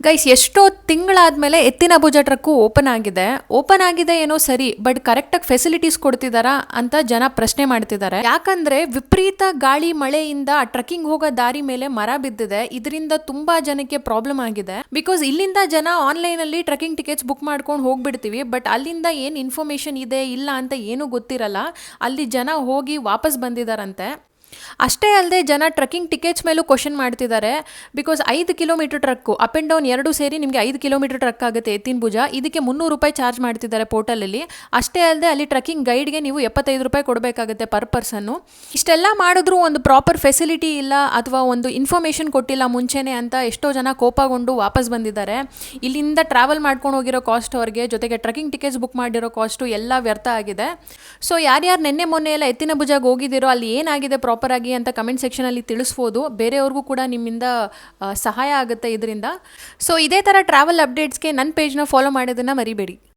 Guys, ಎಷ್ಟೋ ತಿಂಗಳಾದ್ಮೇಲೆ ಎತ್ತಿನ ಭುಜ ಟ್ರಕ್ಕು ಓಪನ್ ಆಗಿದೆ ಏನೋ ಸರಿ, ಬಟ್ ಕರೆಕ್ಟಾಗಿ ಫೆಸಿಲಿಟೀಸ್ ಕೊಡ್ತಿದಾರಾ ಅಂತ ಜನ ಪ್ರಶ್ನೆ ಮಾಡ್ತಿದ್ದಾರೆ. ಯಾಕಂದ್ರೆ ವಿಪರೀತ ಗಾಳಿ ಮಳೆಯಿಂದ ಟ್ರಕ್ಕಿಂಗ್ ಹೋಗೋ ದಾರಿ ಮೇಲೆ ಮರ ಬಿದ್ದಿದೆ. ಇದರಿಂದ ತುಂಬಾ ಜನಕ್ಕೆ ಪ್ರಾಬ್ಲಮ್ ಆಗಿದೆ. ಬಿಕಾಸ್ ಇಲ್ಲಿಂದ ಜನ ಆನ್ಲೈನ್ ಅಲ್ಲಿ ಟ್ರಕ್ಕಿಂಗ್ ಟಿಕೆಟ್ಸ್ ಬುಕ್ ಮಾಡ್ಕೊಂಡು ಹೋಗ್ಬಿಡ್ತೀವಿ, ಬಟ್ ಅಲ್ಲಿಂದ ಏನ್ ಇನ್ಫಾರ್ಮೇಶನ್ ಇದೆ ಇಲ್ಲ ಅಂತ ಏನೂ ಗೊತ್ತಿರಲ್ಲ. ಅಲ್ಲಿ ಜನ ಹೋಗಿ ವಾಪಸ್ ಬಂದಿದಾರಂತೆ. ಅಷ್ಟೇ ಅಲ್ಲದೆ ಜನ ಟ್ರಕ್ಕಿಂಗ್ ಟಿಕೆಟ್ಸ್ ಮೇಲೂ ಕ್ವಶನ್ ಮಾಡ್ತಿದ್ದಾರೆ. Because 5 kilometre truck up and down ಎರಡೂ ಸೇರಿ ನಿಮಗೆ 5 ಕಿಲೋಮೀಟರ್ ಟ್ರಕ್ ಆಗುತ್ತೆ ಎತ್ತಿನ ಭುಜ. ಇದಕ್ಕೆ 300 ರೂಪಾಯಿ ಚಾರ್ಜ್ ಮಾಡ್ತಿದ್ದಾರೆ ಪೋರ್ಟಲಲ್ಲಿ. ಅಷ್ಟೇ ಅಲ್ಲದೆ ಅಲ್ಲಿ ಟ್ರಕ್ಕಿಂಗ್ ಗೈಡ್ಗೆ ನೀವು 75 ರೂಪಾಯಿ ಕೊಡಬೇಕಾಗುತ್ತೆ ಪರ್ ಪರ್ಸನ್ನು. ಇಷ್ಟೆಲ್ಲ ಮಾಡಿದ್ರೂ ಒಂದು ಪ್ರಾಪರ್ ಫೆಸಿಲಿಟಿ ಇಲ್ಲ ಅಥವಾ ಒಂದು ಇನ್ಫಾರ್ಮೇಷನ್ ಕೊಟ್ಟಿಲ್ಲ ಮುಂಚೆನೇ ಅಂತ ಎಷ್ಟೋ ಜನ ಕೋಪಗೊಂಡು ವಾಪಸ್ ಬಂದಿದ್ದಾರೆ. ಇಲ್ಲಿಂದ ಟ್ರಾವೆಲ್ ಮಾಡ್ಕೊಂಡು ಹೋಗಿರೋ ಕಾಸ್ಟ್ ಅವ್ರಿಗೆ, ಜೊತೆಗೆ ಟ್ರಕ್ಕಿಂಗ್ ಟಿಕೆಟ್ಸ್ ಬುಕ್ ಮಾಡಿರೋ ಕಾಸ್ಟು ಎಲ್ಲ ವ್ಯರ್ಥ ಆಗಿದೆ. ಸೊ ಯಾರ್ಯಾರು ನೆನ್ನೆ ಮೊನ್ನೆ ಎಲ್ಲ ಎತ್ತಿನ ಭುಜಾಗ ಹೋಗಿದ್ದೀರೋ ಅಲ್ಲಿ ಏನಾಗಿದೆ ಪ್ರಾಪರ್ ಆಗಿ ಅಂತ ಕಮೆಂಟ್ ಸೆಕ್ಷನಲ್ಲಿ ತಿಳಿಸ್ಬೋದು. ಬೇರೆಯವ್ರಿಗೂ ಕೂಡ ನಿಮ್ಮಿಂದ ಸಹಾಯ ಆಗುತ್ತೆ ಇದರಿಂದ. ಸೊ ಇದೇ ಥರ ಟ್ರಾವೆಲ್ ಅಪ್ಡೇಟ್ಸ್ಗೆ ನನ್ನ ಪೇಜ್ನ ಫಾಲೋ ಮಾಡೋದನ್ನು ಮರಿಬೇಡಿ.